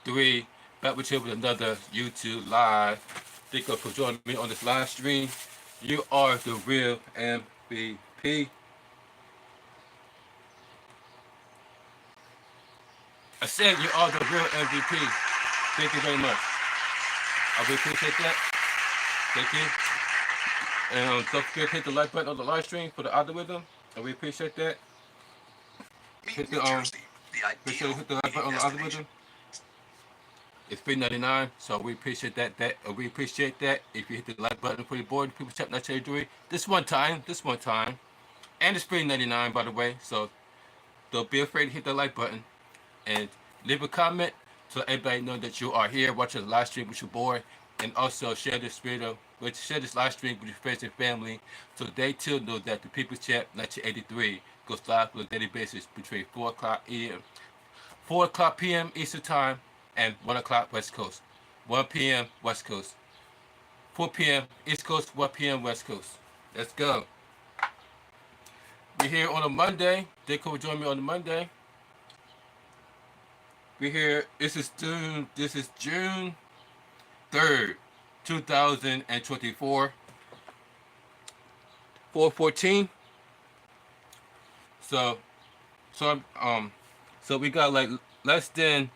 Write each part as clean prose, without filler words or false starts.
83. Back with you with another YouTube live. Thank you for joining me on this live stream. You are the real MVP. I said you are the real MVP. Thank you very much. I really appreciate that. Thank you. And don't forget to hit the like button on the live stream for the algorithm. I really appreciate that. Hit the make sure you hit the like button on the algorithm. It's $3.99, so we appreciate that. We appreciate that. If you hit the like button for your board, people chat not jewelry. This one time, and it's $3.99 by the way. So don't be afraid to hit the like button and leave a comment so everybody know that you are here watching the live stream with your boy, and also share this video, share this live stream with your friends and family, so they too know that the People's Chat 1983 goes live on a daily basis between 4 o'clock p.m. Eastern Time and 1 o'clock West Coast. 1 p.m. West Coast. 4 p.m. East Coast, 1 p.m. West Coast. Let's go. We're here on a Monday. Thank you for joining me on a Monday. We're here. This is June 3rd, 2024. 4:14. So so we got like less than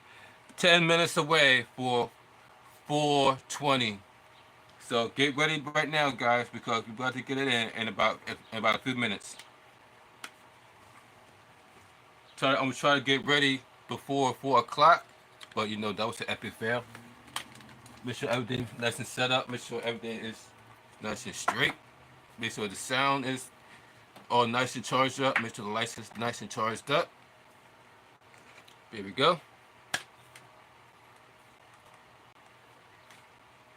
10 minutes away for 4:20. So get ready right now, guys, because we're about to get it in about a few minutes. I'm gonna try to get ready before 4 o'clock, but you know that was an epic fail. Make sure everything nice and set up. Make sure everything is nice and straight. Make sure the sound is all nice and charged up. Make sure the lights is nice and charged up. There we go.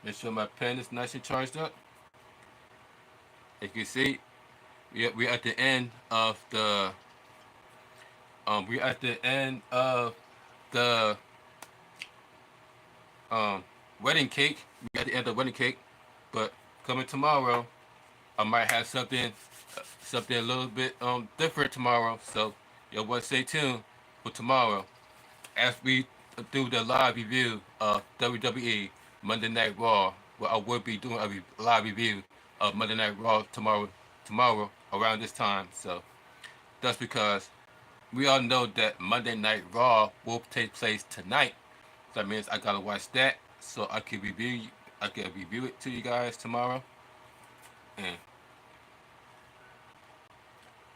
Make sure my pen is nice and charged up. As you can see, we're at the end of the wedding cake. We're at the end of the wedding cake, but coming tomorrow, I might have something a little bit different tomorrow. So y'all want to stay tuned for tomorrow as we do the live review of WWE Monday Night Raw. Well, I will be doing a live review of Monday Night Raw tomorrow around this time. So that's because we all know that Monday Night Raw will take place tonight. So that means I gotta watch that so I can review it to you guys tomorrow.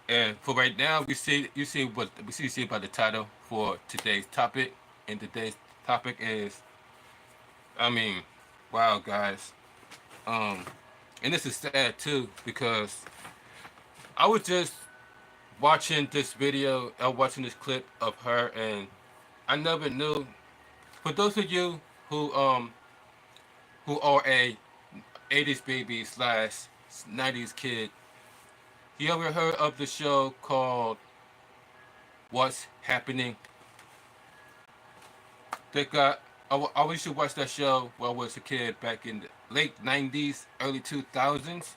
And for right now, you see by the title for today's topic, and today's topic is, I mean, wow, guys, and this is sad too because I was just watching this video, watching this clip of her, and I never knew. For those of you who are a 80s baby slash 90s kid, you ever heard of the show called What's Happening? I used to watch that show when I was a kid back in the late 90s, early 2000s,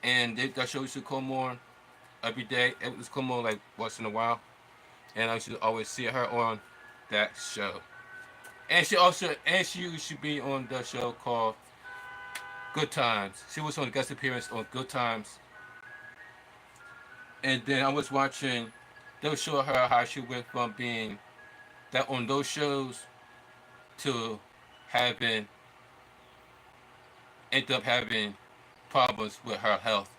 and that show used to come on every day. It was come on like once in a while, and I used to always see her on that show. And she used to be on the show called Good Times. She was on a guest appearance on Good Times. And then I was watching, they were showing her how she went from being that on those shows to having, end up having problems with her health,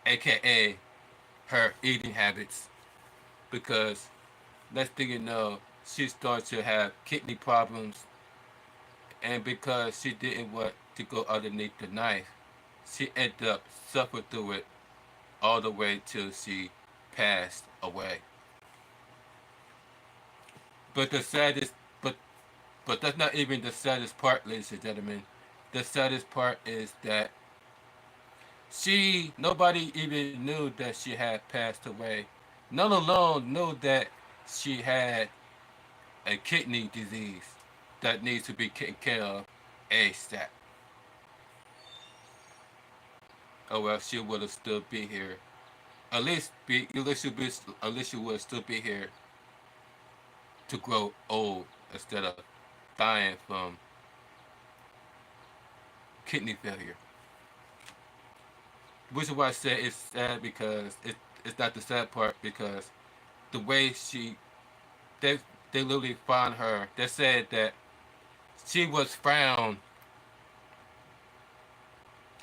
aka her eating habits. Because next thing you know, she started to have kidney problems, and because she didn't want to go underneath the knife, she ended up suffering through it all the way till she passed away. But the saddest, but that's not even the saddest part, ladies and gentlemen. The saddest part is that nobody even knew that she had passed away. None alone knew that she had a kidney disease that needs to be taken care of ASAP. Oh well, she would have still be here. At least she would still be here to grow old instead of dying from kidney failure. Which is why I say it's sad because it's not the sad part because the way they they literally found her. They said that she was found.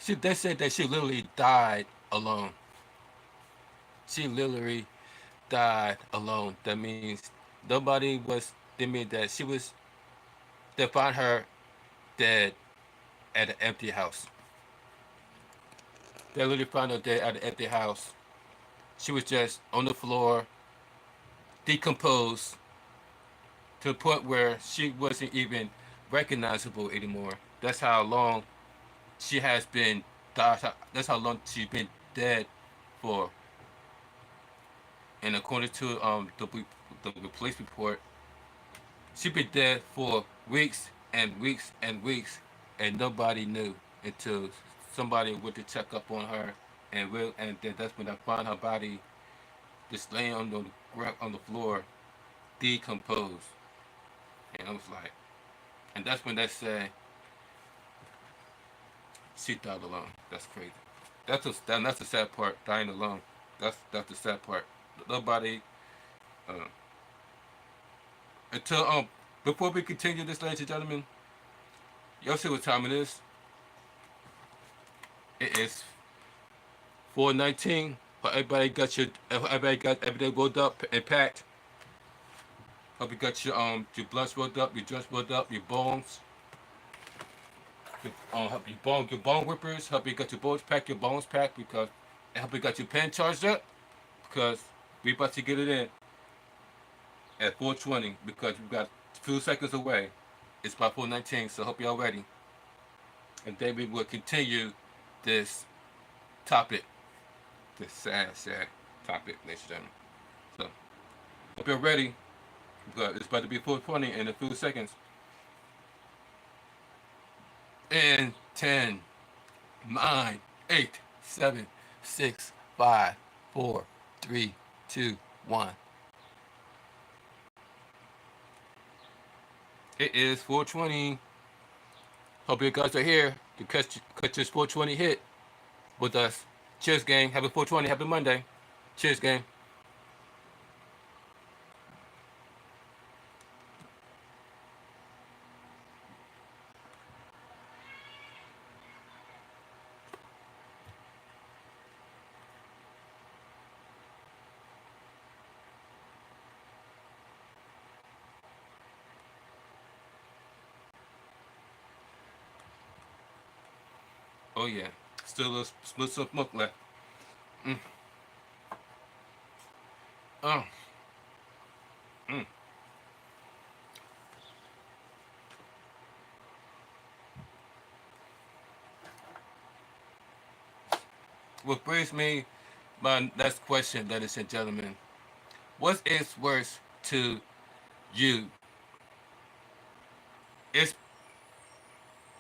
They said that she literally died alone. She literally died alone. That means nobody was. They mean that she was. They found her dead at an empty house. They literally found her dead at an empty house. She was just on the floor, decomposed to the point where she wasn't even recognizable anymore. That's how long she has been died. That's how long she's been dead for. And according to the police report, she been dead for weeks and weeks and weeks, and nobody knew until somebody went to check up on her, and then that's when I found her body just laying on the on the floor, decomposed. And I was like, and that's when they say she died alone. That's crazy. That's the sad part. Dying alone. That's the sad part. Nobody. Uh, until before we continue this, ladies and gentlemen, y'all see what time it is? It is 4:19. Everybody got everything rolled up and packed. Hope you got your bloods rolled up, your joints rolled up, your bones. Help your bone whippers. Help you got your bones packed, your bones packed because help you got your pen charged up because we about to get it in at 4:20 because we got a few seconds away. It's about 4:19, so hope y'all ready. And then we will continue this topic, this sad topic, ladies and gentlemen. So hope you're ready because it's about to be 4:20 in a few seconds. And 10, 9, 8, 7, 6, 5, 4, 3, 2, 1. It is 4:20. Hope you guys are here to catch this 4:20 hit with us. Cheers, gang. Happy 4:20. Happy Monday. Cheers, gang. Oh yeah, still a split some smoke left. Mm. Oh. Mm. What brings me my next question, ladies and gentlemen. What is worse to you? Is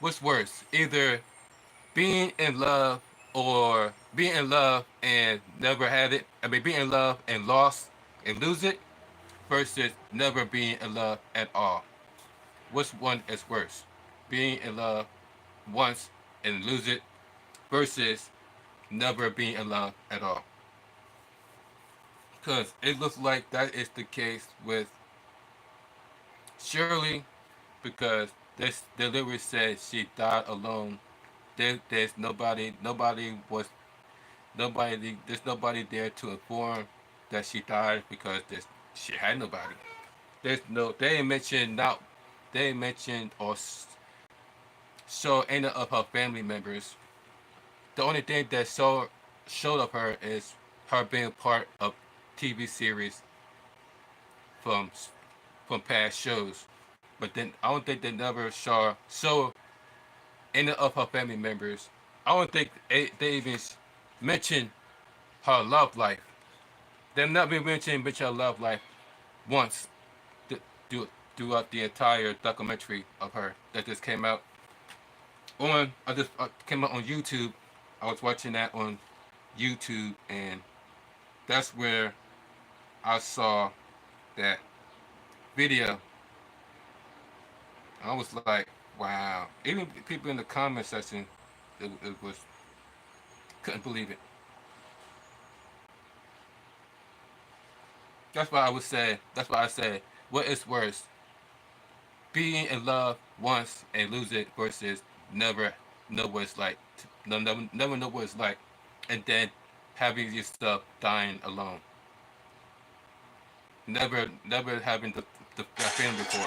what's worse? Either being in love or being in love and never had it. I mean, being in love and lost and lose it versus never being in love at all. Which one is worse? Being in love once and lose it versus never being in love at all. Because it looks like that is the case with Shirley because this delivery said she died alone. There's there's nobody there to inform that she died because she had nobody. They ain't mentioned they ain't mentioned or show any of her family members. The only thing that showed of her is her being part of TV series from past shows. But then I don't think they never show any of her family members. I don't think they even mentioned her love life. They've not been mentioning her love life once throughout the entire documentary of her that just came out I just came out on YouTube. I was watching that on YouTube, and that's where I saw that video. I was like, wow. Even people in the comment section, it was couldn't believe it. That's why I would say. That's why I say, what is worse, being in love once and lose it versus never know what it's like. Never know what it's like, and then having yourself dying alone. Never having the that feeling before.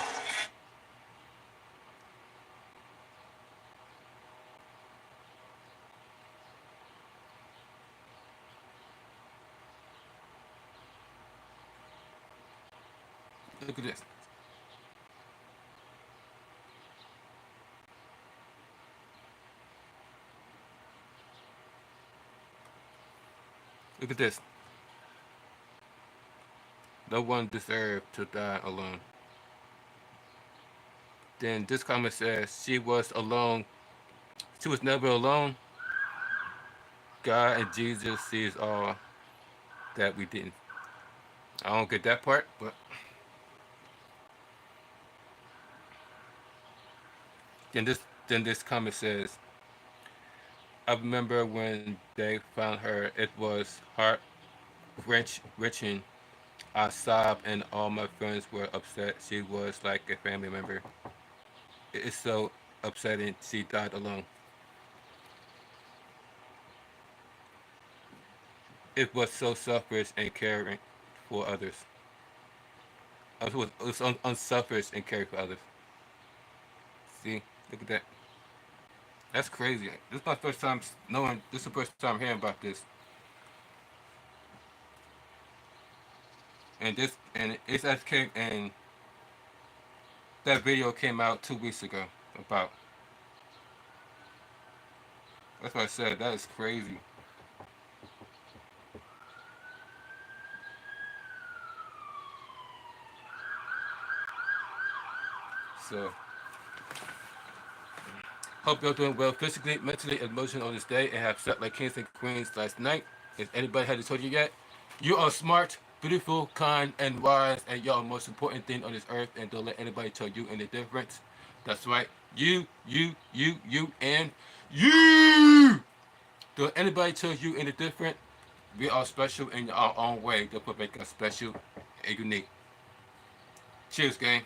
Look at this. Look at this. No one deserved to die alone. Then this comment says she was alone. She was never alone. God and Jesus sees all that we didn't. I don't get that part, but then this comment says, I remember when they found her, it was heart wrenching. I sobbed and all my friends were upset. She was like a family member. It is so upsetting she died alone. It was so selfish and caring for others. It was unselfish and caring for others. See, look at that. That's crazy. This is my first time knowing. This is the first time hearing about this. And it's as came and that video came out 2 weeks ago. About that's what I said. That is crazy. So hope you're doing well physically, mentally, and emotionally on this day, and have slept like kings and queens last night. If anybody hasn't told you yet, you are smart, beautiful, kind, and wise, and you're the most important thing on this earth. And don't let anybody tell you any difference. That's right. And you. Don't anybody tell you any different. We are special in our own way. That's what makes us special and unique. Cheers, gang.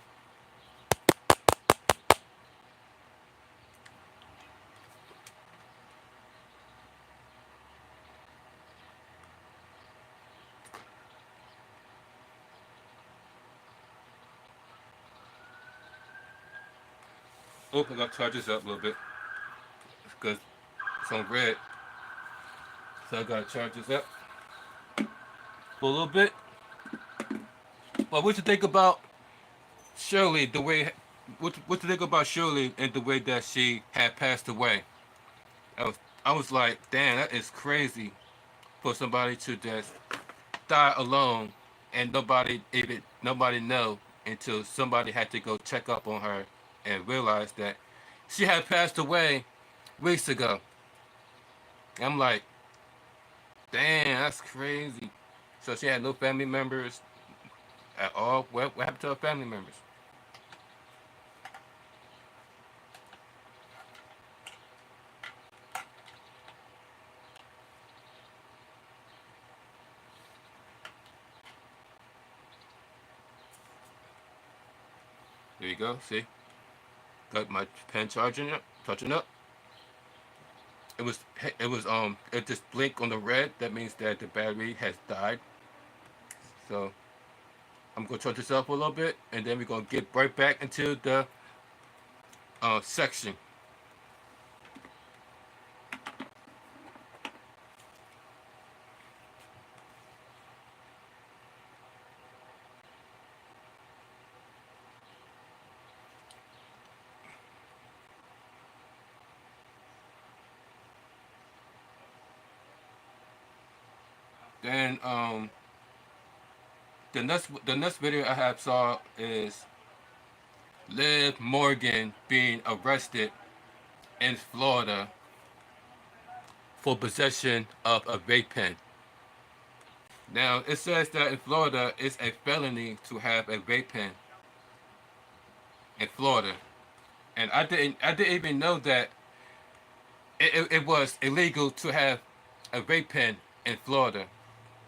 Oh, I got to charge this up a little bit because it's on red. So I gotta charge this up for a little bit. But what you think about Shirley? The way what you think about Shirley and the way that she had passed away? I was like, damn, that is crazy for somebody to just die alone and nobody know until somebody had to go check up on her and realize that she had passed away weeks ago. And I'm like, damn, that's crazy. So she had no family members at all. What happened to her family members? There you go. See, got my pen charging up. It was it just blinked on the red. That means that the battery has died. So I'm gonna charge this up for a little bit, and then we're gonna get right back into the section. Then the next video I have saw is Liv Morgan being arrested in Florida for possession of a vape pen. Now it says that in Florida it's a felony to have a vape pen in Florida. And I didn't even know that it was illegal to have a vape pen in Florida.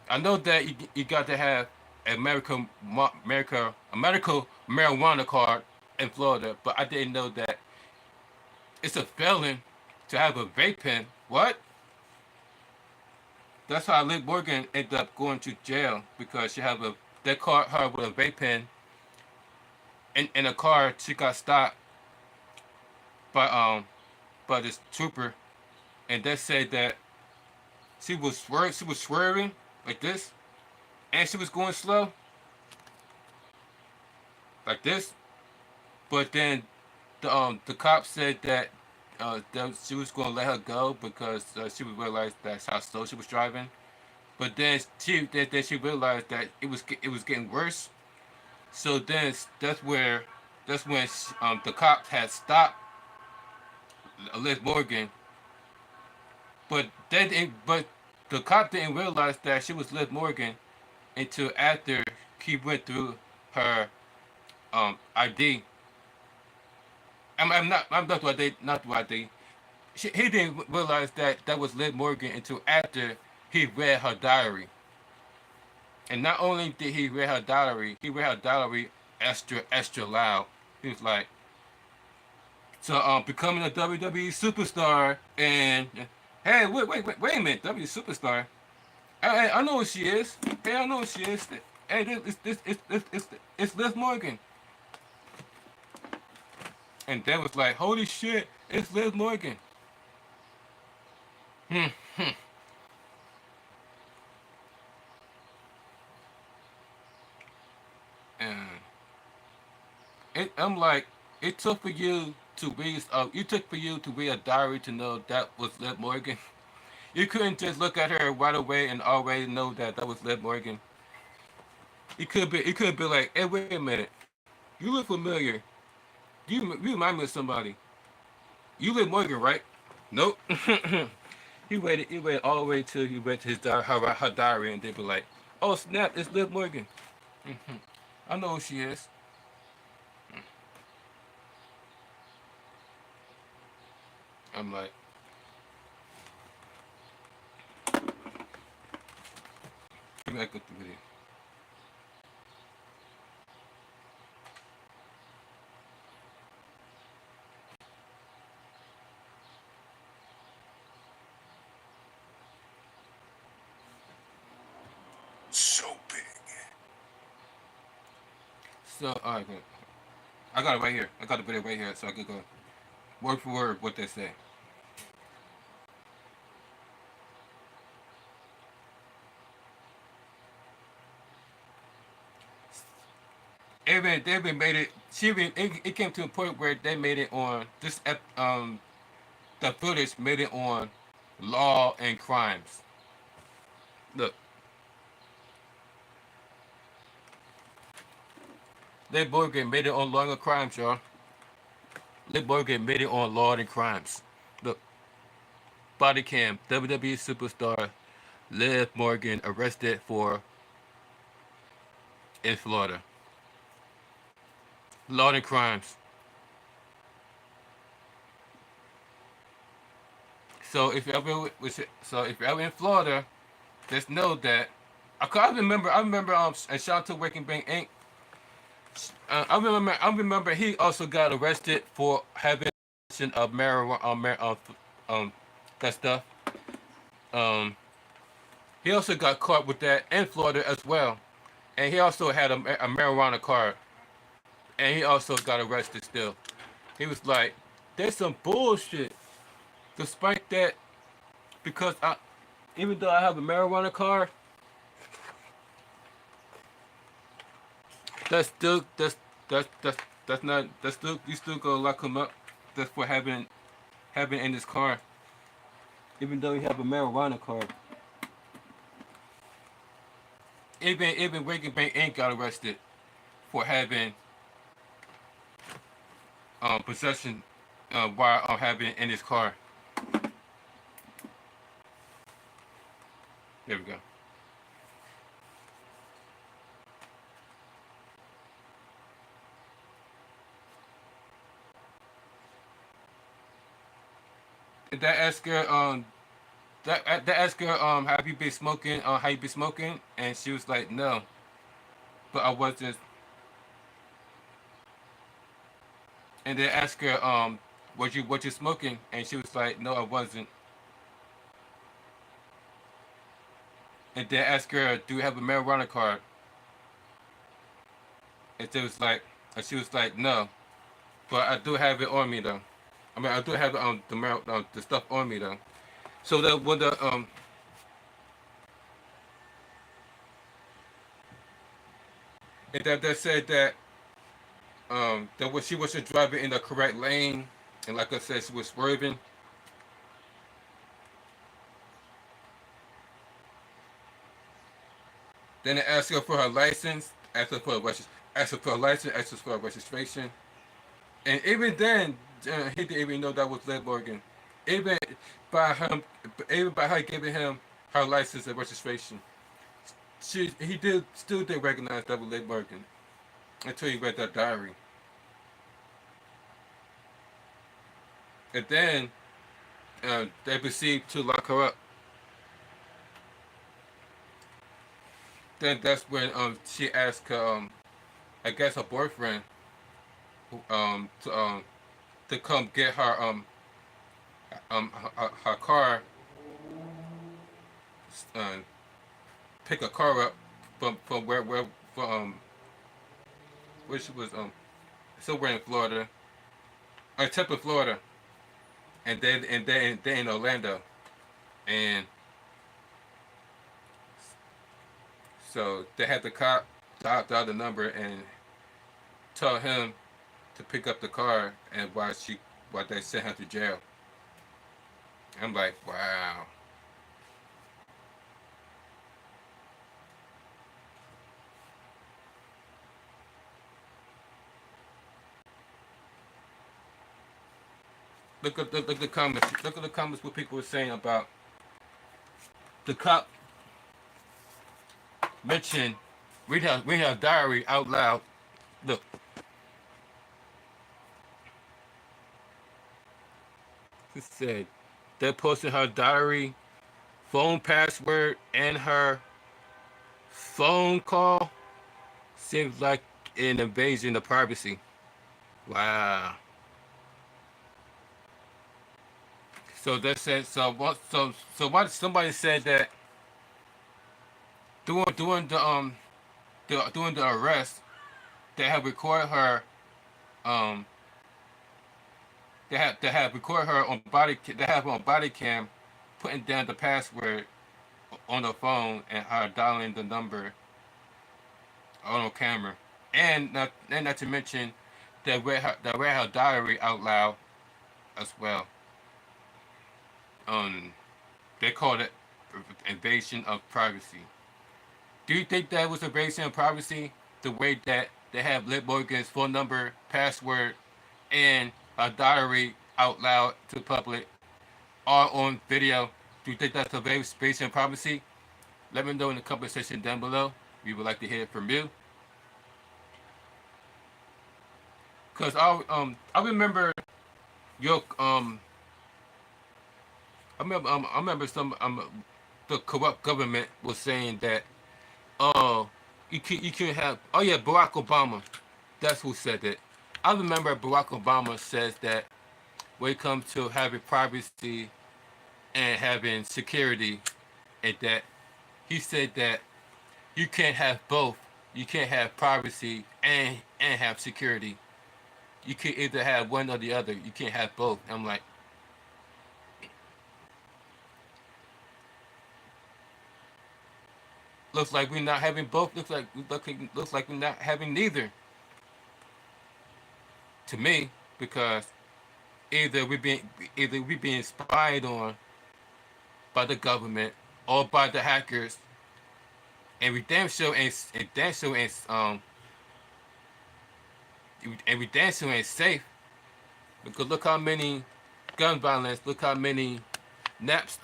I know that you got to have a medical marijuana card in Florida, but I didn't know that it's a felon to have a vape pen. What? That's how Liv Morgan ended up going to jail because she had they caught her with a vape pen in a car. She got stopped by this trooper, and they said that she was swerving like this, and she was going slow like this. But then the cop said that she was going to let her go because she would realize that's how slow she was driving. But then she realized that it was getting worse. So then that's when the cop had stopped Liz Morgan, but the cop didn't realize that she was Liz Morgan until after he went through her ID. I'm not what they not what they. He didn't realize that was Liz Morgan until after he read her diary. And not only did he read her diary extra loud. He was like, so becoming a WWE superstar and hey, wait a minute, WWE superstar. I know who she is. Hey, I know who she is. Hey, it's Liz Morgan. And that was like, holy shit, it's Liz Morgan. Hmm. And I'm like, it took for you to read. It took for you to read a diary to know that was Liv Morgan. You couldn't just look at her right away and already know that was Liv Morgan. It could be like, hey, wait a minute, you look familiar. You remind me of somebody. You Liv Morgan, right? Nope. He waited all the way till he read her diary, and they be like, oh snap, it's Liv Morgan. I know who she is. I'm like, let me back up the video. So big. So, alright, good. I got it right here. I got the video right here, so I could go word for word what they say. They even made it. It came to a point where they made it on the footage made it on Law and Crimes. Look, Liv Morgan made it on Law and Crimes, y'all. Liv Morgan made it on Law and Crimes. Look, body cam, WWE superstar Liv Morgan arrested for in Florida. Law and Crimes. So if you're ever in Florida, just know that. I remember and shout out to Waking Bang Inc. I remember he also got arrested for having possession of marijuana, um, that stuff. Um, he also got caught with that in Florida as well, and he also had a marijuana card, and he also got arrested still. He was like, "There's some bullshit." Despite that, because even though I have a marijuana card, that's still that's not that's still you still gonna lock him up just for having in his car, even though he have a marijuana card. Even Waking Bank Inc. got arrested for having possession while having in his car. There we go. That asked her that asked her have you been smoking how you been smoking, and she was like no, but I wasn't. And then asked her what you smoking, and she was like no I wasn't. And then asked her do you have a marijuana card, and she was like no, but I do have it on me though. I mean I do have the stuff on me though. So that when the and that said that when she wasn't driving in the correct lane, and like I said, she was swerving. Then they asked her for her license, asked her for a license, asked her for a registration, and even then, he didn't even know that was Liv Morgan. Even by him, even by her giving him her license and registration, he did still didn't recognize that was Liv Morgan until he read that diary. And then they proceeded to lock her up. Then that's when she asked I guess her boyfriend um to um to come get her car, uh, pick a car up from where from where she was somewhere in Florida, Tampa, Florida, and they in Orlando, and so they had the cop dial the number and tell him to pick up the car, and while they sent her to jail. I'm like, wow. Look at the comments. Look at the comments what people were saying about the cop mentioned read her diary out loud. Look, he said they posted her diary, phone password, and her phone call. Seems like an invasion of privacy. Wow. So they said what somebody said that during the arrest they have recorded her um they have recorded her on they have her on body cam putting down the password on the phone and her dialing the number on camera, and not to mention they read her diary out loud as well. Um, they called it invasion of privacy. Do you think that was invasion of privacy? The way that they have Liv Morgan's phone number, password, and a diary out loud to the public, all on video. Do you think that's invasion of privacy? Let me know in the comment section down below. We would like to hear it from you. Cause I remember your I remember some the corrupt government was saying that oh you can't have oh yeah Barack Obama, that's who said that. I remember Barack Obama says that when it comes to having privacy and having security, and that he said that you can't have both. You can't have privacy and have security. You can either have one or the other. You can't have both. I'm like, looks like we're not having both. Looks like we're not having neither. To me, because either we being spied on by the government or by the hackers, and we damn sure ain't safe. Because look how many gun violence, look how many knife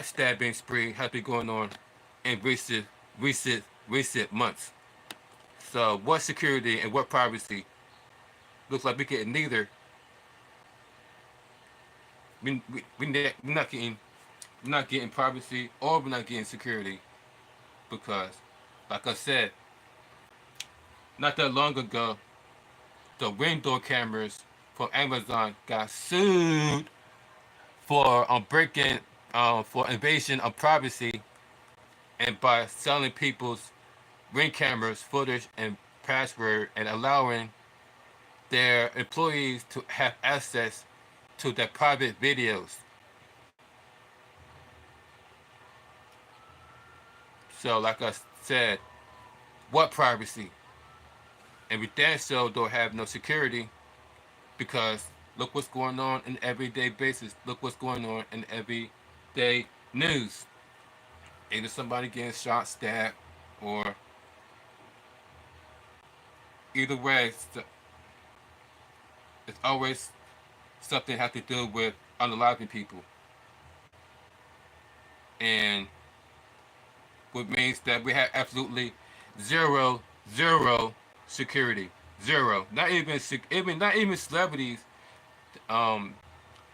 stabbing spree has been going on in recent months. So what security and what privacy? Looks like we get neither. we're not getting privacy or we're not getting security because, like I said, not that long ago, the window cameras from Amazon got sued for breaking for invasion of privacy and by selling people's ring cameras footage and password and allowing their employees to have access to their private videos. So like I said, what privacy? And we damn sure don't have no security because look what's going on in everyday basis. Look what's going on in everyday news. Either somebody getting shot, stabbed, or either way, it's always something have to do with unaliving people. And what means that we have absolutely zero security. Zero. Not even celebrities um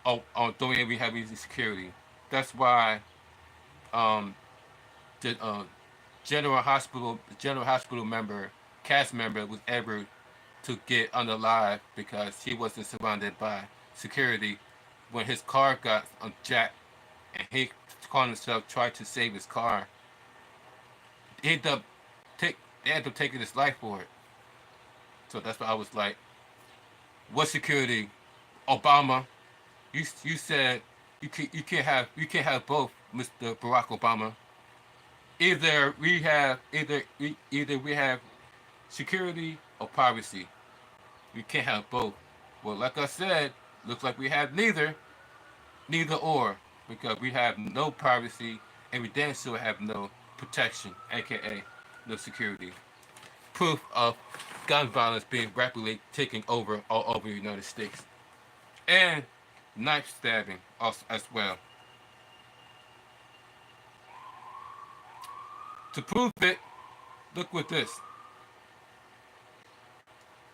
don't even have easy security. That's why um the general hospital member cast member was able to get unalive because he wasn't surrounded by security when his car got jacked and he called himself tried to save his car. He ended up they ended up taking his life for it. So that's why I was like, what security? Obama, you said you can't have both, Mr. Barack Obama. Either we have security or privacy. We can't have both. Well, like I said, looks like we have neither or, because we have no privacy and we damn sure have no protection, aka no security. Proof of gun violence being rapidly taking over all over the United States, and knife stabbing also as well. To prove it, look with this.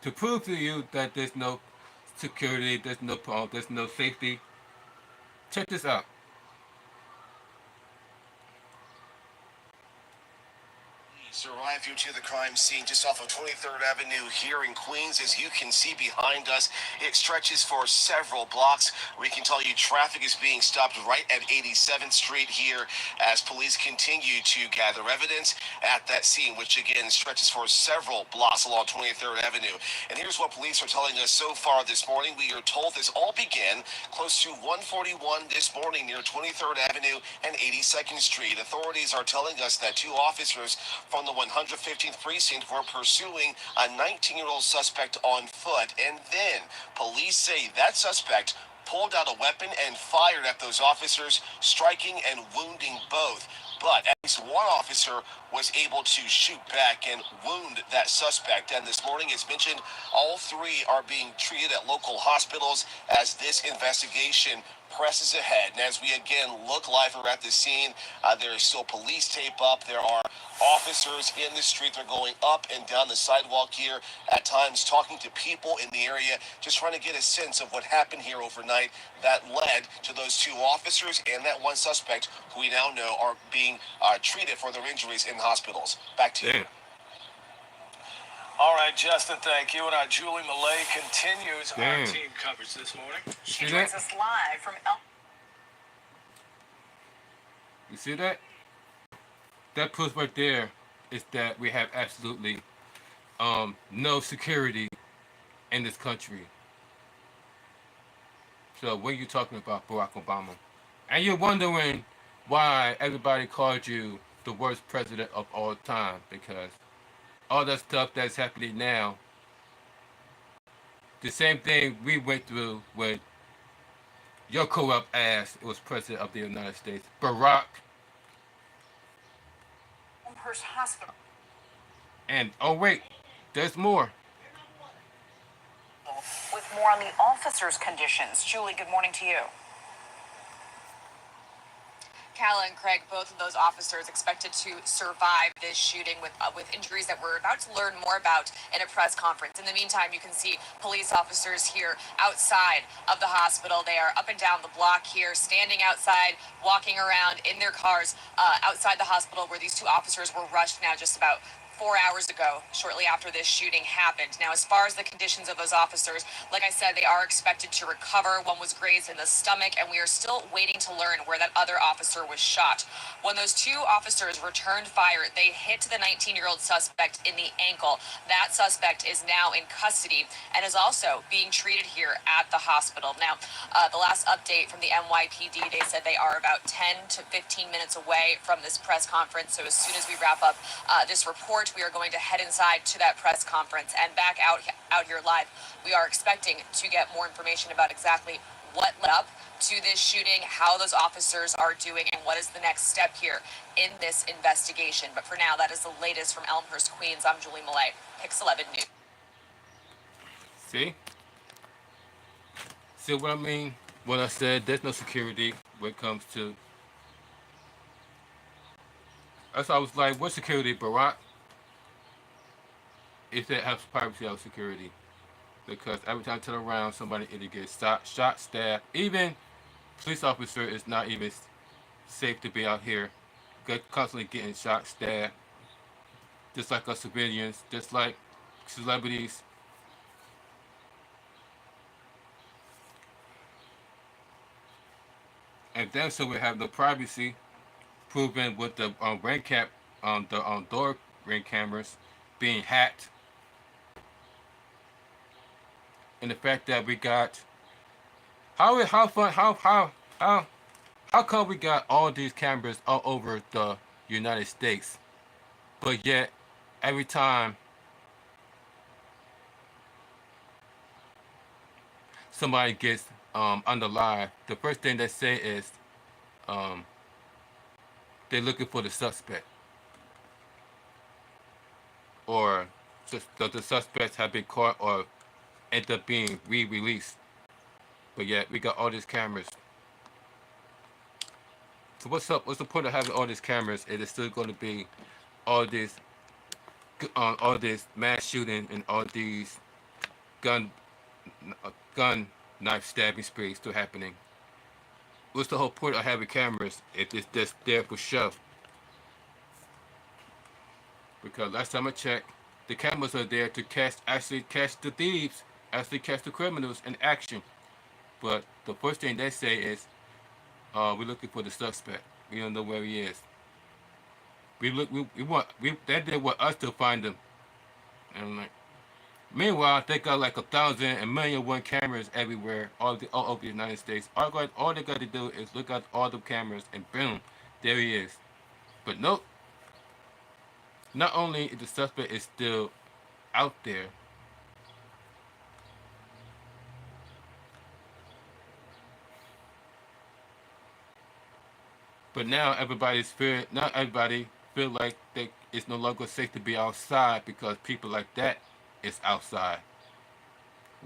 To prove to you that there's no security, there's no safety. Check this out. Arrive you to the crime scene just off of 23rd Avenue here in Queens. As you can see behind us, it stretches for several blocks. We can tell you traffic is being stopped right at 87th Street here as police continue to gather evidence at that scene, which again stretches for several blocks along 23rd Avenue. And here's what police are telling us so far this morning. We are told this all began close to 141 this morning near 23rd Avenue and 82nd Street. Authorities are telling us that two officers from the 115th precinct were pursuing a 19-year-old suspect on foot, and then police say that suspect pulled out a weapon and fired at those officers, striking and wounding both. But at least one officer was able to shoot back and wound that suspect. And this morning, as mentioned, all three are being treated at local hospitals as this investigation presses ahead. And as we again look live at the scene, there is still police tape up. There are officers in the street. They're going up and down the sidewalk here, at times talking to people in the area, just trying to get a sense of what happened here overnight that led to those two officers and that one suspect who we now know are being treated for their injuries in hospitals. Back to you. Damn. All right, Justin, thank you. And our Julie Millay continues our Damn. team coverage this morning. See She that? joins us live from El. You see that? That proof right there is that we have absolutely no security in this country. So when you're talking about Barack Obama, and you're wondering why everybody called you the worst president of all time, because all that stuff that's happening now, the same thing we went through when your corrupt ass was president of the United States, Barack. Elmhurst Hospital. And oh wait, there's more. With more on the officers' conditions. Julie, good morning to you. Kala and Craig, both of those officers expected to survive this shooting with injuries that we're about to learn more about in a press conference. In the meantime, you can see police officers here outside of the hospital. They are up and down the block here, standing outside, walking around in their cars outside the hospital where these two officers were rushed now just about 4 hours ago, shortly after this shooting happened. Now, as far as the conditions of those officers, like I said, they are expected to recover. One was grazed in the stomach, and we are still waiting to learn where that other officer was shot. When those two officers returned fire, they hit the 19-year-old suspect in the ankle. That suspect is now in custody and is also being treated here at the hospital. Now, the last update from the NYPD, they said they are about 10 to 15 minutes away from this press conference. So as soon as we wrap up this report, we are going to head inside to that press conference and back out here live. We are expecting to get more information about exactly what led up to this shooting, how those officers are doing, and what is the next step here in this investigation. But for now, that is the latest from Elmhurst, Queens. I'm Julie Millay, Pix 11 News. See? See what I mean? When I said there's no security when it comes to... That's why I was like, what security, Barack? If they have privacy of security. Because every time I turn around, somebody either gets shot, stabbed. Even police officer is not even safe to be out here. Constantly getting shot, stabbed. Just like us civilians, just like celebrities. And then so we have the privacy proven with the door ring cameras being hacked. And the fact that we got how come we got all these cameras all over the United States, but yet every time somebody gets under live, the first thing they say is they're looking for the suspect, or the suspects have been caught or end up being re-released. But yet we got all these cameras. So what's up? What's the point of having all these cameras? It is still going to be all this mass shooting and all these gun knife stabbing sprees still happening. What's the whole point of having cameras if it's just there for show? Because last time I checked, the cameras are there to actually catch the thieves, actually catch the criminals in action. But the first thing they say is, we're looking for the suspect. We don't know where he is. They want us to find him. And like, meanwhile, they got like 1,000 and million one cameras everywhere, all over the United States. All they got to do is look at all the cameras and boom, there he is. But nope. Not only is the suspect is still out there, but now not everybody feel like it's no longer safe to be outside because people like that is outside,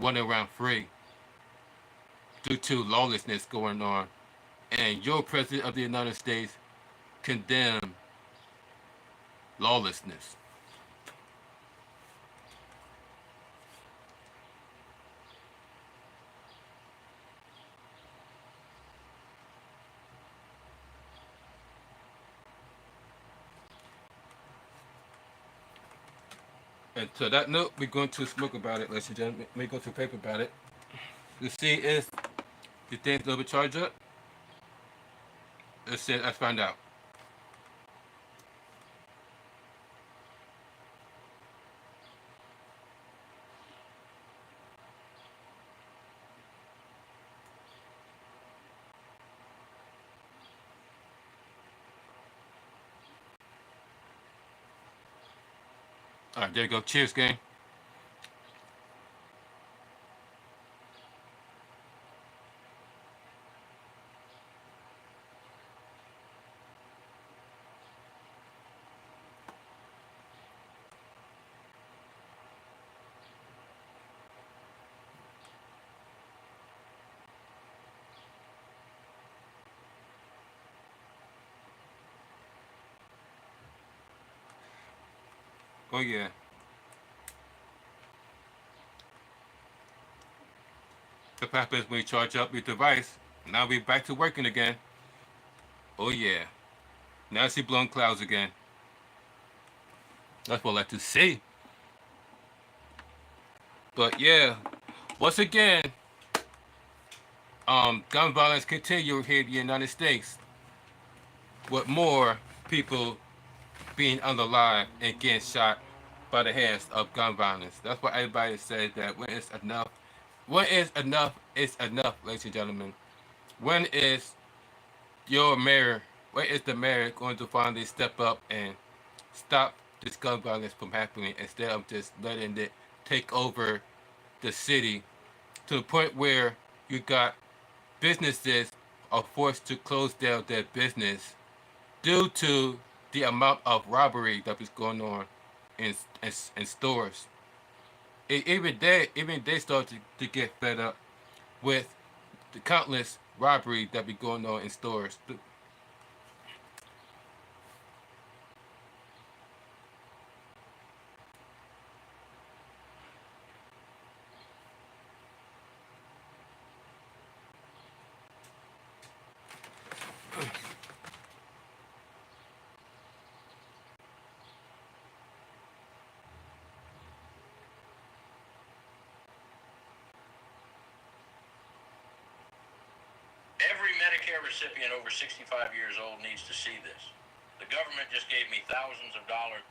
running around free due to lawlessness going on. And your president of the United States condemn lawlessness. And to that note, we're going to smoke about it, ladies and gentlemen. We're going to paper about it. To see if the thing's overcharged up. Let's find out. Alright, there you go. Cheers, gang. Oh yeah. The fact is when you charge up your device, now we back to working again. Oh yeah. Now I see blown clouds again. That's what I like to see. But yeah, once again, gun violence continue here in the United States, with more people being unalive and getting shot by the hands of gun violence. That's why everybody says that when is enough, ladies and gentlemen. When is your mayor, when is the mayor going to finally step up and stop this gun violence from happening instead of just letting it take over the city to the point where you got businesses are forced to close down their business due to the amount of robbery that is going on in in stores. Even they start to get fed up with the countless robbery that be going on in stores. Every Medicare recipient over 65 years old needs to see this. The government just gave me thousands of dollars.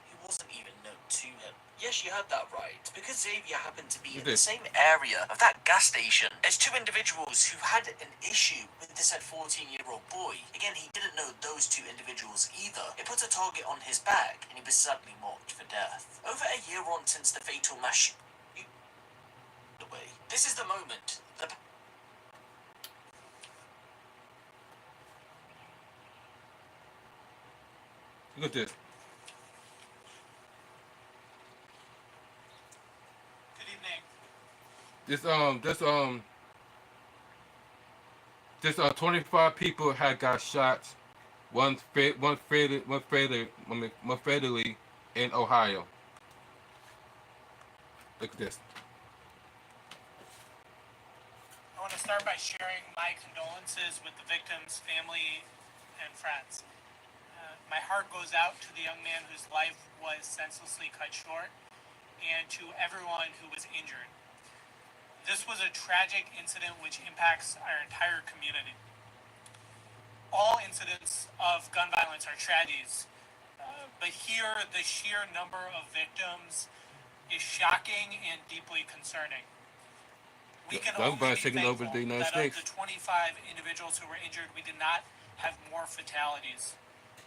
It wasn't even known to him. Yes, you heard that right, because Xavier happened to be in the This. same area of that gas station as two individuals who had an issue with the said 14-year-old boy. Again, he didn't know those two individuals either. It put a target on his back, and he was suddenly marked for death. Over a year on since the fatal mass shooting away, this is the moment the Look at this. Good evening. This 25 people had got shot. One fatally in Ohio. Look at this. I want to start by sharing my condolences with the victims' family and friends. My heart goes out to the young man whose life was senselessly cut short and to everyone who was injured. This was a tragic incident which impacts our entire community. All incidents of gun violence are tragedies, but here the sheer number of victims is shocking and deeply concerning. We can Gun only violence be taking over thankful the United that States. of the 25 individuals who were injured, we did not have more fatalities.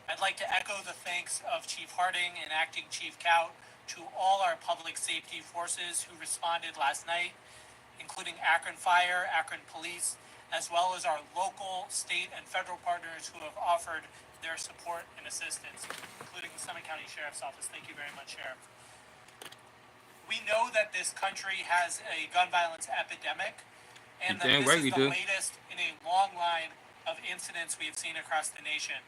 I'd like to echo the thanks of Chief Harding and Acting Chief Cout to all our public safety forces who responded last night, including Akron Fire, Akron Police, as well as our local, state, and federal partners who have offered their support and assistance, including the Summit County Sheriff's Office. Thank you very much, Sheriff. We know that this country has a gun violence epidemic, and that Damn this right is we the do. latest in a long line of incidents we have seen across the nation.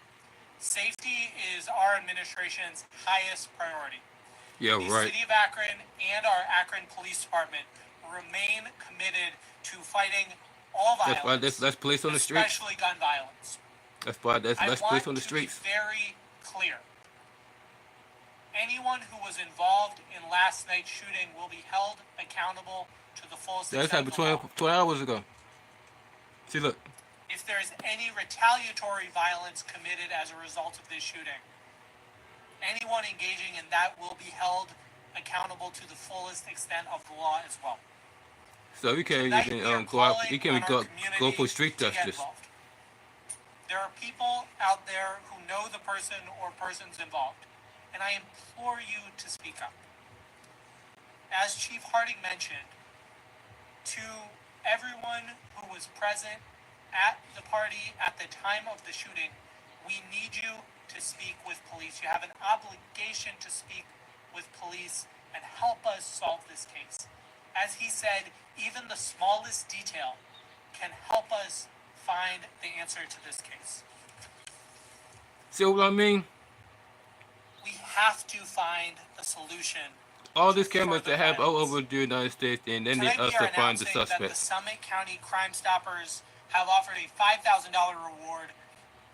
Safety is our administration's highest priority. Yeah, The right. City of Akron and our Akron Police Department remain committed to fighting all That's why violence, there's less police on the streets. especially gun violence. That's why there's I less police want on the to be streets. very clear. Anyone who was involved in last night's shooting will be held accountable to the fullest That extent happened of the law. 20 hours ago. See, look. If there is any retaliatory violence committed as a result of this shooting, anyone engaging in that will be held accountable to the fullest extent of the law as well. So you can't Tonight, even we are go out. calling You can't on even our go for community street to get justice. involved. There are people out there who know the person or persons involved, and I implore you to speak up. As Chief Harding mentioned, to everyone who was present at the party at the time of the shooting, we need you to speak with police. You have an obligation to speak with police and help us solve this case. As he said, even the smallest detail can help us find the answer to this case. See what I mean? We have to find a solution. All these cameras that have all over the United States, and then they Tonight we are also find the announcing that the suspects. Summit County Crime Stoppers have offered a $5,000 reward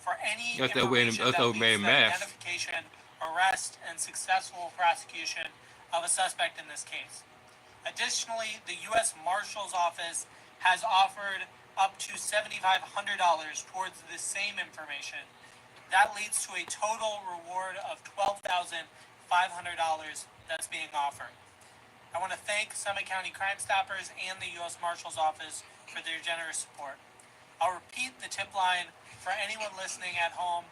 for any That's that way. information That's that how leads made to the mass. identification, arrest, and successful prosecution of a suspect in this case. Additionally, the U.S. Marshal's Office has offered up to $7,500 towards the same information. That leads to a total reward of $12,500 that's being offered. I want to thank Summit County Crime Stoppers and the U.S. Marshal's Office for their generous support. I'll repeat the tip line for anyone listening at home.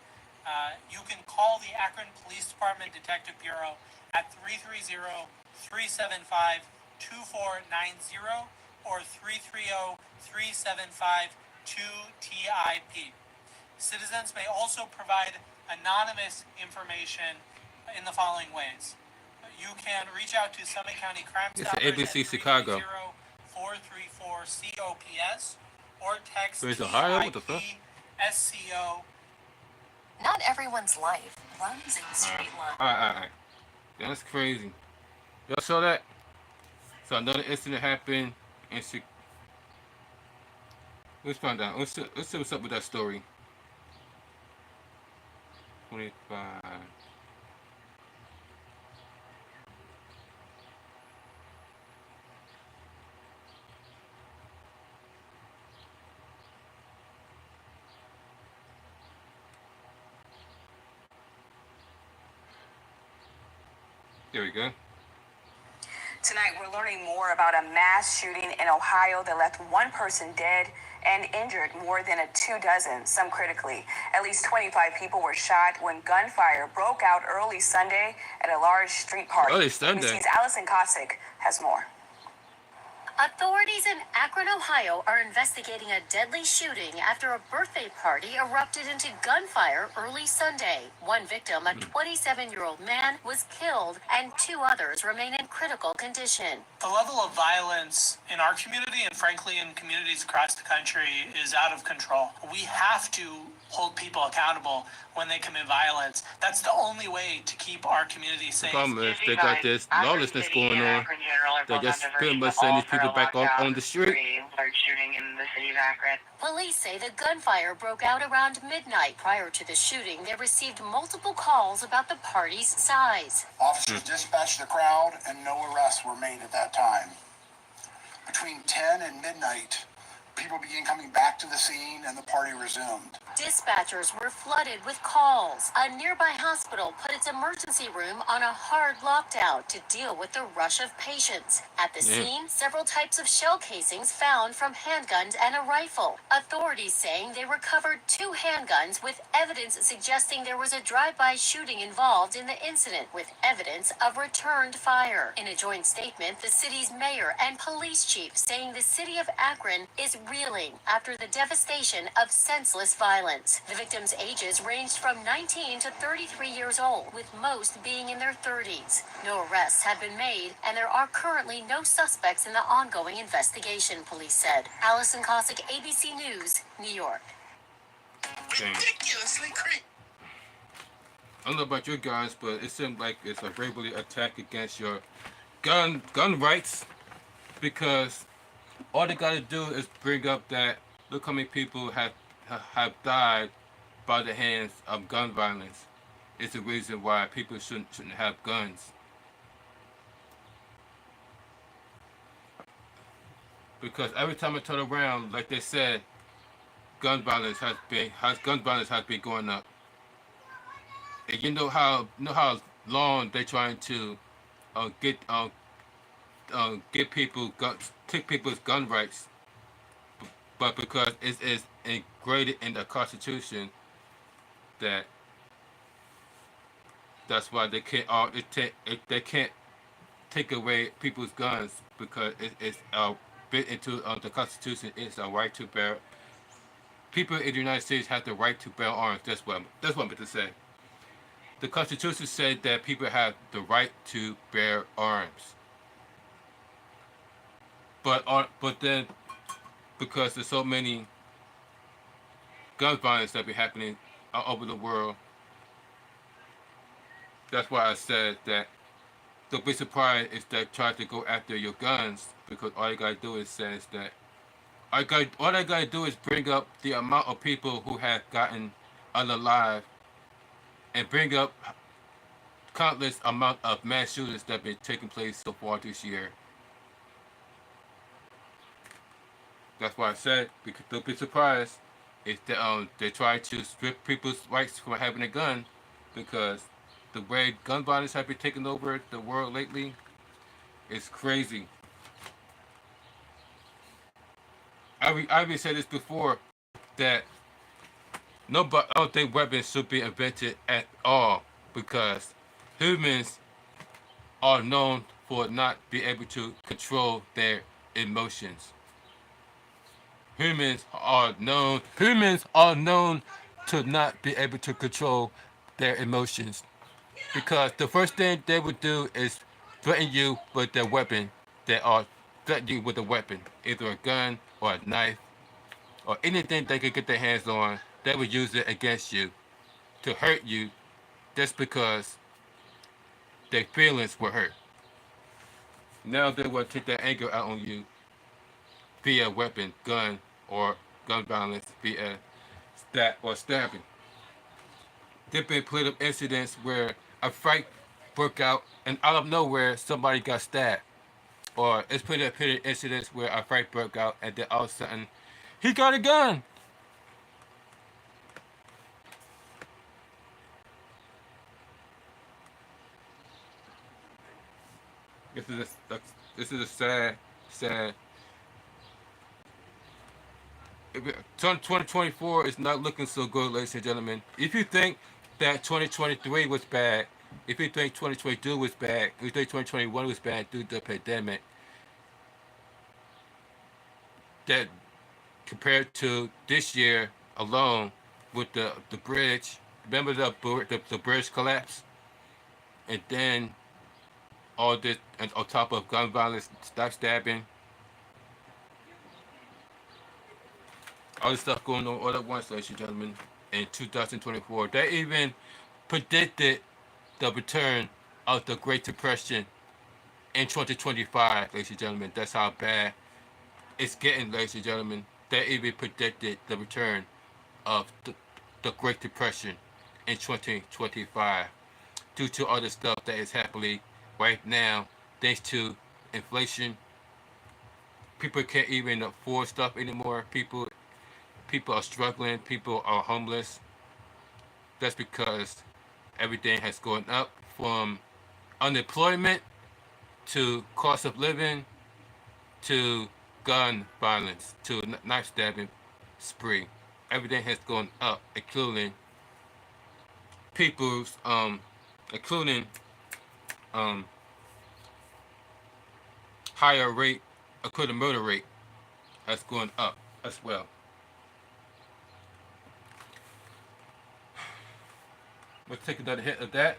You can call the Akron Police Department Detective Bureau at 330-375-2490 or 330-375-2TIP. Citizens may also provide anonymous information in the following ways. You can reach out to Summit County Crime It's Stoppers ABC at Chicago. 330-434-COPS or text Where's Ohio? What the fuck? TIP-SCO. Not everyone's life runs in straight lines. Alright. That's crazy. Y'all saw that? So another incident happened in let's find out. Let's see what's up with that story. 25. There we go. Tonight, we're learning more about a mass shooting in Ohio that left one person dead and injured more than 24, some critically. At least 25 people were shot when gunfire broke out early Sunday at a large street party. Early Sunday? ABC's Allison Kosick has more. Authorities in Akron, Ohio are investigating a deadly shooting after a birthday party erupted into gunfire early Sunday. One victim, a 27-year-old man, was killed and 2 others remain in critical condition. The level of violence in our community and frankly in communities across the country is out of control. We have to hold people accountable when they commit violence. That's the only way to keep our community safe. The problem is they got this lawlessness going on. They just pretty much send these people back on the street. Large shooting in the city of Akron. Police say the gunfire broke out around midnight. Prior to the shooting, they received multiple calls about the party's size. Officers dispatched the crowd and no arrests were made at that time. Between 10 and midnight, people began coming back to the scene and the party resumed. Dispatchers were flooded with calls. A nearby hospital put its emergency room on a hard lockdown to deal with the rush of patients. At the scene, several types of shell casings found from handguns and a rifle. Authorities saying they recovered 2 handguns with evidence suggesting there was a drive-by shooting involved in the incident with evidence of returned fire. In a joint statement, the city's mayor and police chief saying the city of Akron is reeling after the devastation of senseless violence. The victims' ages ranged from 19 to 33 years old, with most being in their 30s. No arrests have been made, and there are currently no suspects in the ongoing investigation, police said. Allison Kosick, ABC News, New York. Ridiculously creepy. I don't know about you guys, but it seems like it's a verbally attack against your gun rights, because all they gotta do is bring up that look how many people have died by the hands of gun violence. It's the reason why people shouldn't have guns. Because every time I turn around, like they said, gun violence has been going up. And you know how long they're trying to get people take people's gun rights, but because it is ingrained in the Constitution, that's why they can't take away people's guns, because it's bit into the Constitution. It's a right to bear. People in the United States have the right to bear arms. That's what I meant to say. The Constitution said that people have the right to bear arms. But then, because there's so many gun violence that be happening all over the world, That's why I said that don't be surprised if they try to go after your guns, because all you gotta do is says that all I gotta do is bring up the amount of people who have gotten unalive and bring up countless amount of mass shootings that have been taking place so far this year. That's why I said, because don't be surprised if they try to strip people's rights from having a gun, because the way gun violence have been taking over the world lately is crazy. I've said this before that nobody, I don't think weapons should be invented at all, because humans are known for not being able to control their emotions. Humans are known to not be able to control their emotions, because the first thing they would do is threaten you with their weapon. They are threaten you with a weapon, either a gun or a knife or anything they could get their hands on. They would use it against you to hurt you, just because their feelings were hurt. Now they will take their anger out on you via weapon, gun, or gun violence via stab or stabbing. There have been plenty of incidents where a fight broke out and out of nowhere somebody got stabbed. Or it's plenty of incidents where a fight broke out and then all of a sudden he got a gun. This is a sad. 2024 is not looking so good, ladies and gentlemen. If you think that 2023 was bad, if you think 2022 was bad, if you think 2021 was bad due to the pandemic, that compared to this year alone with the bridge, remember the bridge collapse, and then all this, and on top of gun violence, stabbing, all this stuff going on all at once, ladies and gentlemen, in 2024. They even predicted the return of the Great Depression in 2025, ladies and gentlemen. That's how bad it's getting, ladies and gentlemen. They even predicted the return of the Great Depression in 2025 due to all the stuff that is happening right now, thanks to inflation. People can't even afford stuff anymore. People are struggling. People are homeless. That's because everything has gone up, from unemployment to cost of living to gun violence to knife stabbing spree. Everything has gone up, including people's including um higher rate, including murder rate has gone up as well. Let's take another hit of that.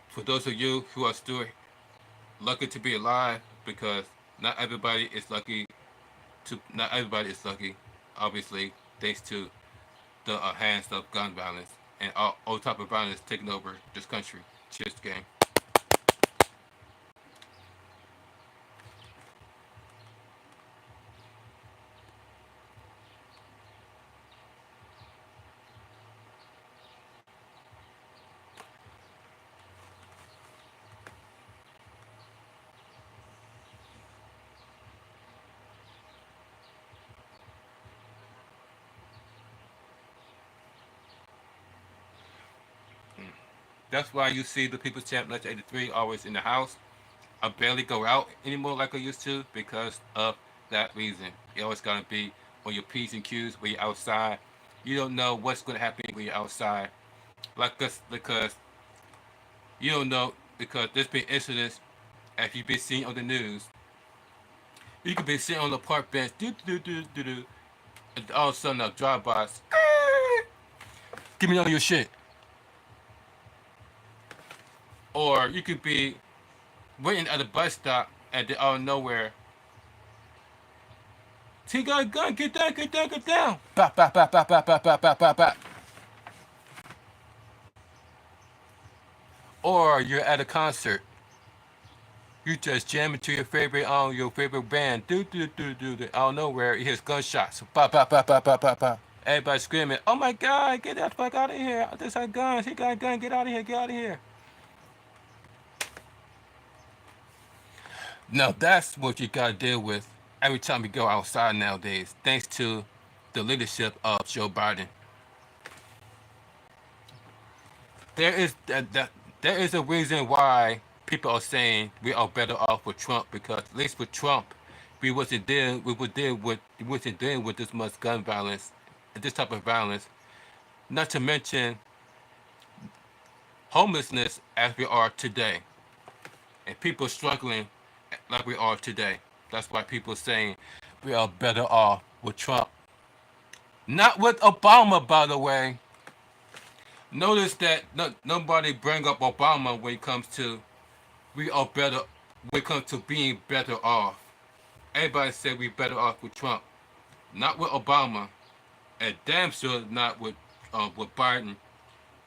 For those of you who are still lucky to be alive, because not everybody is lucky not everybody is lucky, obviously, thanks to the hands of gun violence and all type of violence taking over this country. Cheers, gang. That's why you see the People's Champ Legend 83 always in the house. I barely go out anymore like I used to because of that reason. You always gotta be on your P's and Q's when you're outside. You don't know what's gonna happen when you're outside. Like us, because you don't know, because there's been incidents, as you've been seeing on the news. You could be sitting on the park bench, and all of a sudden a drive-bys. Give me all your shit. Or you could be waiting at a bus stop and then out of nowhere, he got a gun, get down, get down, get down. Bop, bop, bop, bop, bop, bop, bop, bop, bop, bop. or you're at a concert. You just jam into your favorite band. Out of nowhere, you hear gunshots. Pop, pop, pop, pop, pop, pop, pop. Everybody screaming, "Oh my God, get that fuck out of here. This got guns. He got a gun. Get out of here. Get out of here." Now that's what you gotta deal with every time you go outside nowadays, thanks to the leadership of Joe Biden. There is there is a reason why people are saying we are better off with Trump, because at least with Trump, we wasn't dealing with this much gun violence, this type of violence. Not to mention homelessness as we are today, and people struggling like we are today. That's why people saying we are better off with Trump. Not with Obama, by the way. Notice that nobody bring up Obama when it comes to we are better when it comes to being better off. Everybody said we better off with Trump. Not with Obama. And damn sure not with Biden.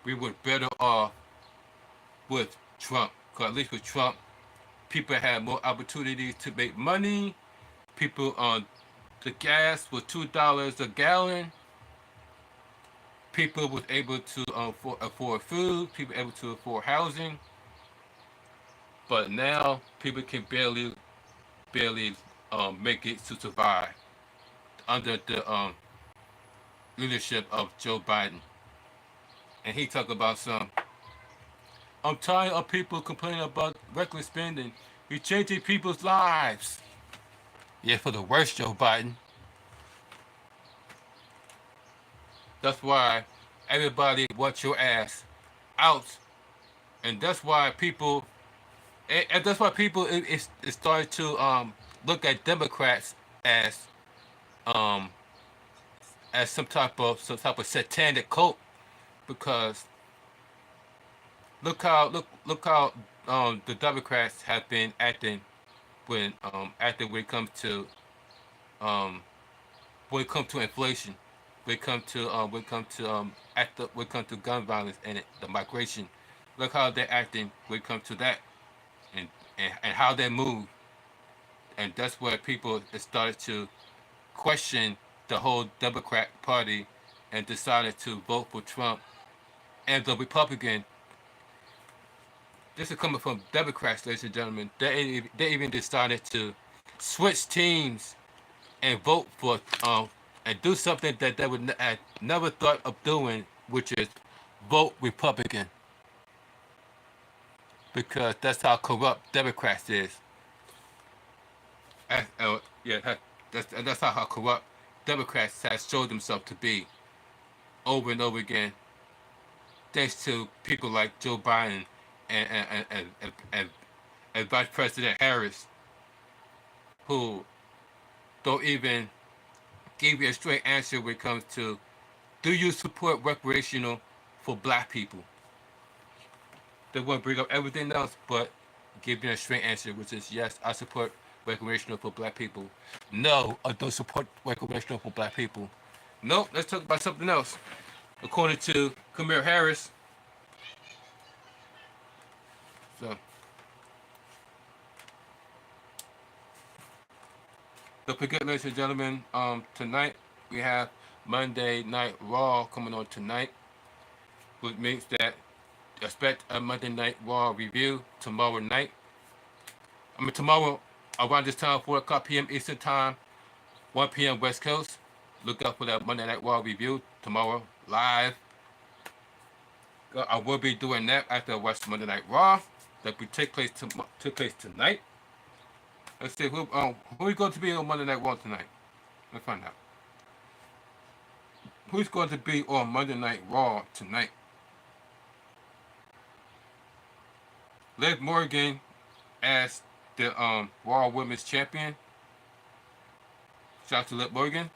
We were better off with Trump. Because at least with Trump, people had more opportunities to make money. People on the gas was $2 a gallon. People was able to afford food. People able to afford housing. But now people can barely make it to survive under the leadership of Joe Biden. And he talked about I'm tired of people complaining about reckless spending. You're changing people's lives. Yeah, for the worst, Joe Biden. That's why everybody wants your ass out. And that's why people it started to look at Democrats as um as some type of satanic cult, because look how the Democrats have been acting when it comes to um inflation, when it comes to gun violence and the migration. Look how they're acting when it comes to that, and and how they move. And that's where people started to question the whole Democrat Party and decided to vote for Trump. And the Republican, this is coming from Democrats, ladies and gentlemen, they even decided to switch teams and vote for and do something that they would had never thought of doing, which is vote Republican, because that's how corrupt Democrats is. Yeah, that's how corrupt Democrats has showed themselves to be over and over again, thanks to people like Joe Biden and and Vice President Harris, who don't even give you a straight answer when it comes to do you support recreational for black people? They want to bring up everything else but give you a straight answer, which is yes, I support recreational for black people. No, I don't support recreational for black people. Nope, let's talk about something else. According to Kamala Harris, so don't forget, ladies and gentlemen, tonight we have Monday Night Raw coming on tonight, which means that expect a Monday Night Raw review tomorrow night. Tomorrow around this time, 4 o'clock p.m. Eastern Time, 1 p.m. West Coast. Look out for that Monday Night Raw review tomorrow live. I will be doing that after I watch Monday Night Raw that will take place tonight. Let's see who is going to be on Monday Night Raw tonight. Let's find out. Who's going to be on Monday Night Raw tonight? Liv Morgan as the Raw Women's Champion. Shout out to Liv Morgan.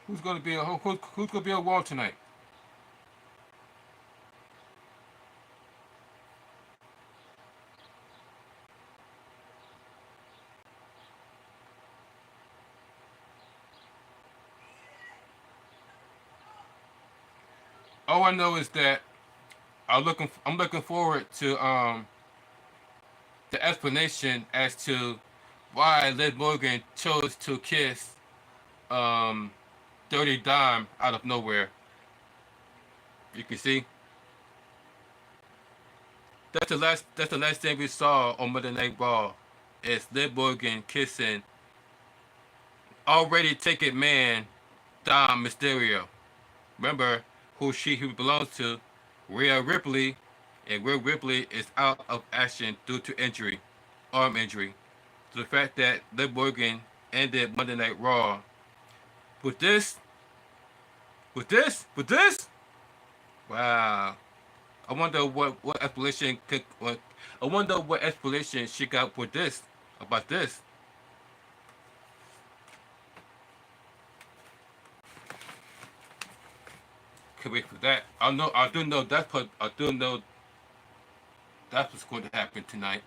Who's going to be on Raw tonight? All I know is that I'm looking forward to the explanation as to why Liz Morgan chose to kiss um, Dirty Dime out of nowhere. You can see that's the last thing we saw on Monday Night Raw is Liv Morgan kissing already taken man Dom Mysterio. Remember who belongs to, Rhea Ripley, and Rhea Ripley is out of action due to injury, arm injury. So the fact that Liv Morgan ended Monday Night Raw with this, with this, wow. I wonder what explanation I wonder what explanation she got with this about this. Can't wait for that. I do know that's what's going to happen tonight.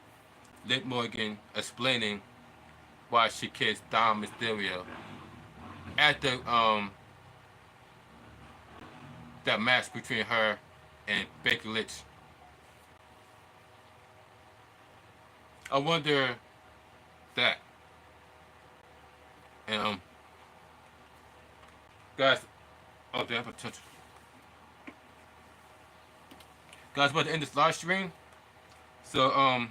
Liv Morgan explaining why she kissed Dom Mysterio after that match between her and Becky Lynch. I wonder that. And guys, oh, they have a touch. Guys, about to end this live stream. So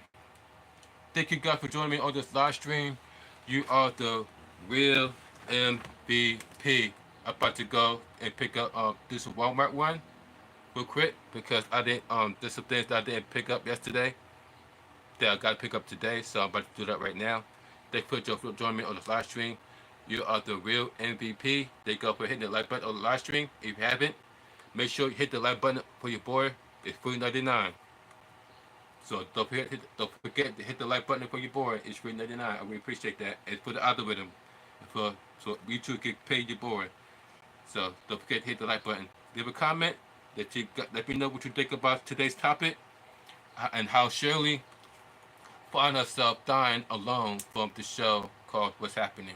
thank you guys for joining me on this live stream. You are the real MVP. I'm about to go and pick up this Walmart one real quick because I didn't there's some things that I didn't pick up yesterday that I got to pick up today, so I'm about to do that right now. Thank you for joining me on this live stream. You are the real MVP. Thank you for hitting the like button on the live stream. If you haven't, make sure you hit the like button for your boy. It's $3.99. So don't forget to hit the like button for your boy. It's $3.99. I really appreciate that. It's for the algorithm, so you two can pay your boy. So don't forget to hit the like button. Leave a comment let me know what you think about today's topic and how Shirley found herself dying alone from the show called What's Happening.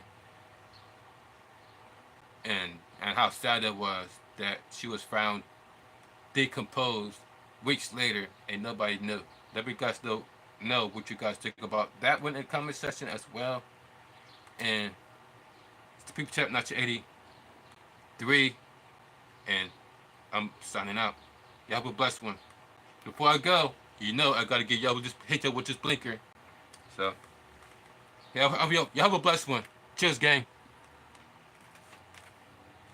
And how sad it was that she was found decomposed weeks later and nobody knew. Let me guys know what you guys think about that one in the comment section as well. And it's the People Chat 1983, and I'm signing out. Y'all have a blessed one. Before I go, I gotta get y'all hit y'all with this blinker. So y'all have a blessed one. Cheers, gang.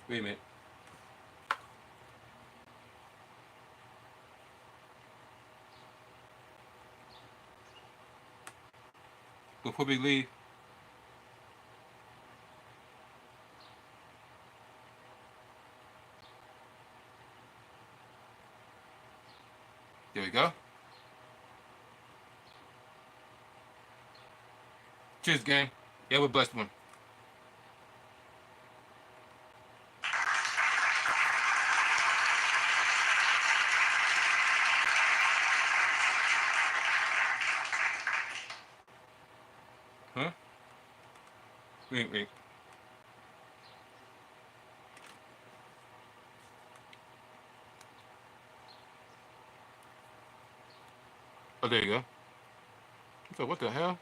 Wait a minute. Before we leave, there we go. Cheers, gang. You have a blessed one. Huh? Wait. Oh, there you go. So what the hell?